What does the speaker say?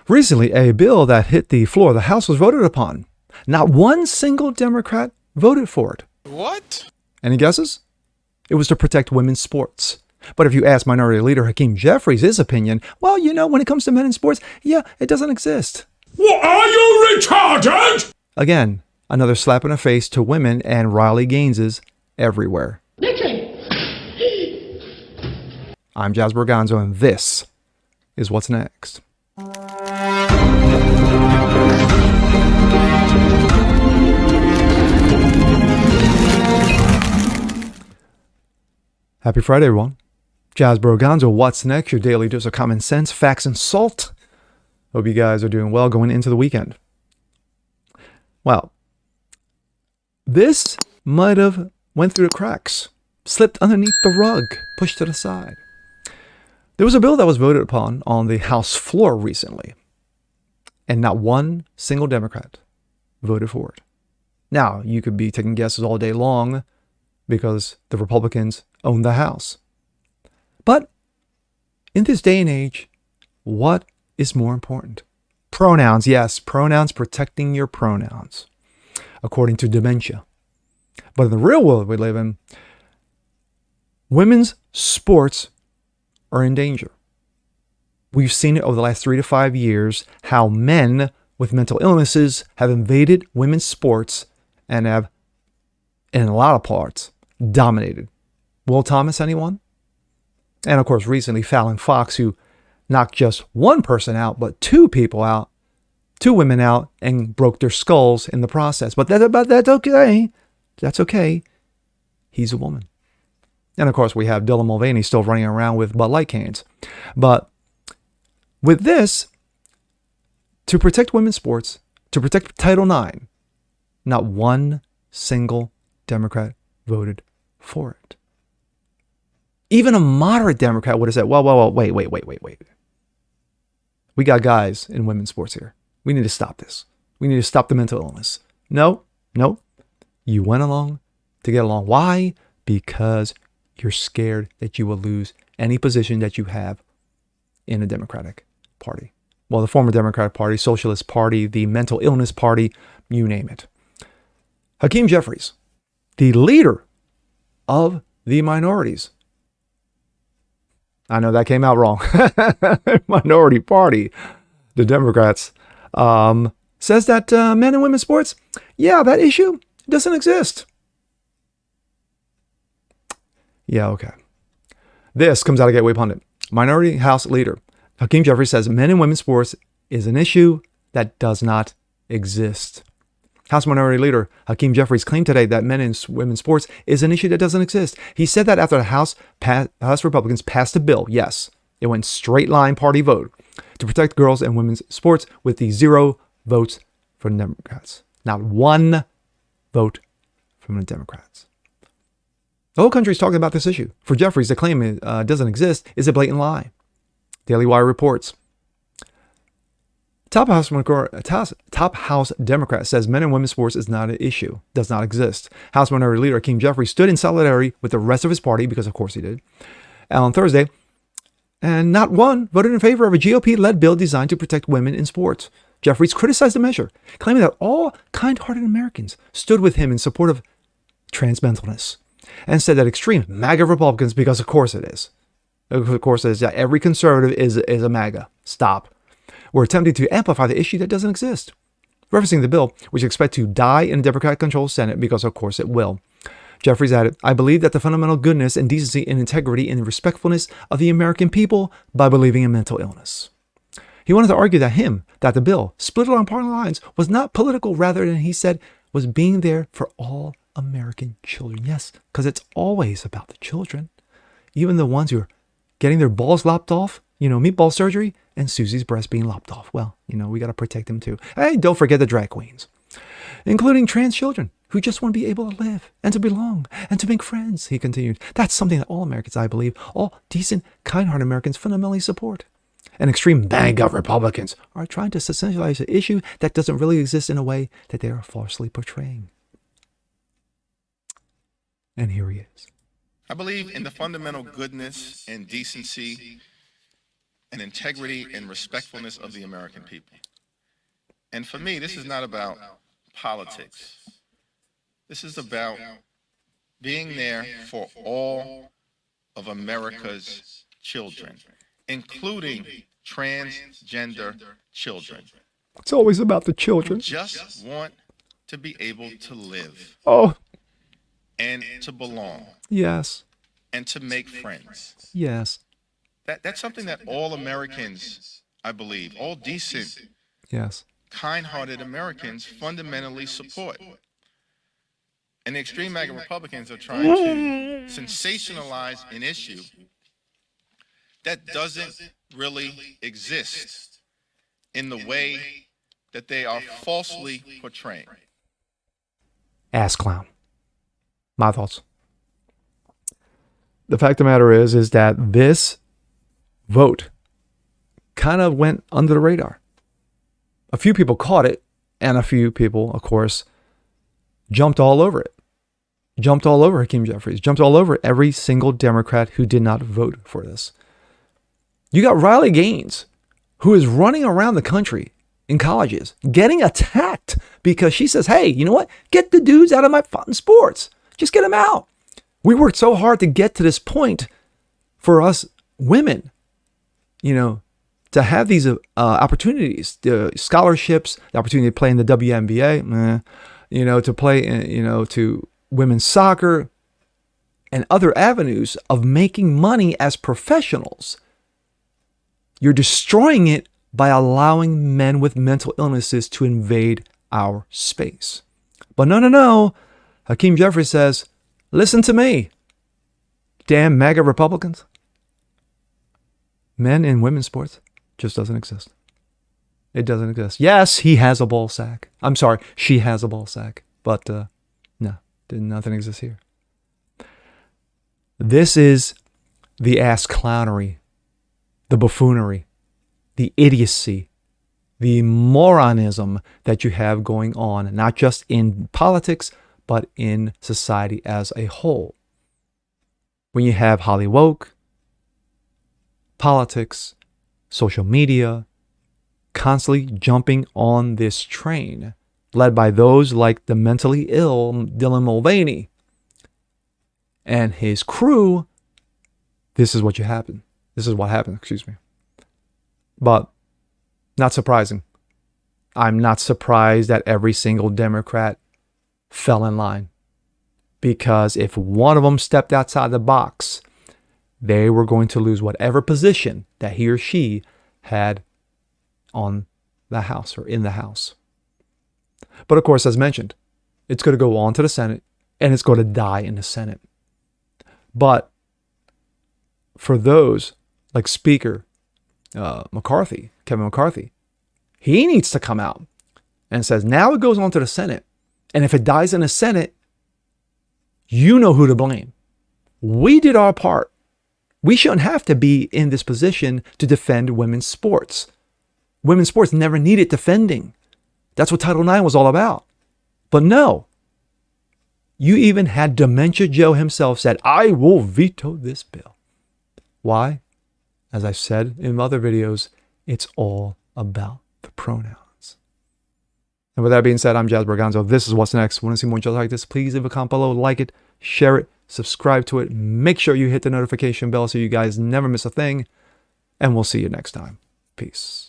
Recently, a bill that hit the floor of the House was voted upon. Not one single Democrat voted for it. What? Any guesses? It was to protect women's sports. But if you ask Minority Leader Hakeem Jeffries his opinion, well, when it comes to men in sports, it doesn't exist. Well, are you retarded? Again, another slap in the face to women and Riley Gaineses everywhere. Listen. I'm Jazz Borganzo, and this is What's Next. Happy Friday, everyone. Jazz Borganzo, What's Next? Your daily dose of common sense, facts, and salt. Hope you guys are doing well going into the weekend. Well, this might have went through the cracks, slipped underneath the rug, pushed to the side. There was a bill that was voted upon on the House floor recently, and not one single Democrat voted for it. Now, you could be taking guesses all day long because the Republicans own the House. But in this day and age, what is more important? Pronouns, yes, pronouns, protecting your pronouns, according to dementia. But in the real world we live in, women's sports are in danger. We've seen it over the last 3 to 5 years, how men with mental illnesses have invaded women's sports and have, in a lot of parts, dominated. Will Thomas, anyone? And of course, recently Fallon Fox, who knocked just one person out, but two women out, and broke their skulls in the process. But that's okay. That's okay. He's a woman. And of course, we have Dylan Mulvaney still running around with Bud Light cans. But with this, to protect women's sports, to protect Title IX, not one single Democrat voted for it. Even a moderate Democrat would have said, well, wait. We got guys in women's sports here. We need to stop this. We need to stop the mental illness. No. You went along to get along. Why? Because you're scared that you will lose any position that you have in the Democratic Party. Well, the former Democratic Party, Socialist Party, the Mental Illness Party, you name it. Hakeem Jeffries, the leader of the minorities. I know that came out wrong. Minority Party, the Democrats, says that men and women's sports, that issue doesn't exist. Yeah, okay. This comes out of Gateway Pundit. Minority House Leader Hakeem Jeffries says men and women's sports is an issue that does not exist. House Minority Leader Hakeem Jeffries claimed today that men and women's sports is an issue that doesn't exist. He said that after the House Republicans passed a bill. Yes, it went straight line party vote to protect girls and women's sports with the 0 votes from the Democrats. Not one vote from the Democrats. The whole country is talking about this issue. For Jeffries, the claim it doesn't exist is a blatant lie. Daily Wire reports. Top House Democrat says men and women's sports is not an issue, does not exist. House Minority Leader Hakeem Jeffries stood in solidarity with the rest of his party, because of course he did, on Thursday, and not one voted in favor of a GOP-led bill designed to protect women in sports. Jeffries criticized the measure, claiming that all kind-hearted Americans stood with him in support of transmentalness, and said that extreme MAGA Republicans, because of course it is, that every conservative is a MAGA. Stop. We're attempting to amplify the issue that doesn't exist. Referencing the bill, which is expected to die in a Democratic-controlled Senate, because of course it will. Jeffries added, I believe that the fundamental goodness and decency and integrity and respectfulness of the American people by believing in mental illness. He wanted to argue that the bill, split along party lines, was not political, rather than, he said, was being there for all American children. Yes, because it's always about the children. Even the ones who are getting their balls lopped off, meatball surgery, and Susie's breast being lopped off. Well, we got to protect them too. Hey, don't forget the drag queens, including trans children who just want to be able to live and to belong and to make friends, he continued. That's something that all Americans, I believe, all decent, kind-hearted Americans fundamentally support. And extreme MAGA Republicans are trying to sensationalize an issue that doesn't really exist in a way that they are falsely portraying. And here he is. I believe in the fundamental goodness and decency and integrity and respectfulness of the American people. And for me, this is not about politics. This is about being there for all of America's children, including transgender children. It's always about the children. Just want to be able to live Oh, and to belong yes, and to make friends. yes, That's something that all Americans, I believe, all decent, yes. kind-hearted Americans fundamentally support. And the extreme MAGA Republicans are trying to sensationalize an issue that doesn't really exist in the way that they are falsely portraying. Ass clown. My thoughts. The fact of the matter is that this vote kind of went under the radar. A few people caught it, and a few people, of course, jumped all over it. Jumped all over Hakeem Jeffries. Jumped all over every single Democrat who did not vote for this. You got Riley Gaines, who is running around the country in colleges, getting attacked because she says, hey, you know what? Get the dudes out of my fucking sports. Just get them out. We worked so hard to get to this point for us women, to have these opportunities, the scholarships, the opportunity to play in the WNBA, to play in, to women's soccer and other avenues of making money as professionals. You're destroying it by allowing men with mental illnesses to invade our space. But no. Hakeem Jeffries says, listen to me, damn MAGA Republicans. Men in women's sports just doesn't exist. It doesn't exist. Yes, he has a ball sack. I'm sorry, she has a ball sack. But no, nothing exists here. This is the ass clownery, the buffoonery, the idiocy, the moronism that you have going on, not just in politics, but in society as a whole. When you have Hollywood, politics, social media, constantly jumping on this train, led by those like the mentally ill Dylan Mulvaney and his crew, this is what happened. But not surprising. I'm not surprised that every single Democrat fell in line. Because if one of them stepped outside the box, they were going to lose whatever position that he or she had on the House or in the House. But of course, as mentioned, it's going to go on to the Senate and it's going to die in the Senate. But for those like Speaker McCarthy, Kevin McCarthy, he needs to come out and says, now it goes on to the Senate. And if it dies in the Senate, you know who to blame. We did our part. We shouldn't have to be in this position to defend women's sports. Women's sports never needed defending. That's what Title IX was all about. But no, you even had Dementia Joe himself said, I will veto this bill. Why? As I've said in other videos, it's all about the pronouns. And with that being said, I'm Jazz Berganzo. This is What's Next. Want to see more just like this? Please leave a comment below, like it, share it, subscribe to it. Make sure you hit the notification bell so you guys never miss a thing. And we'll see you next time. Peace.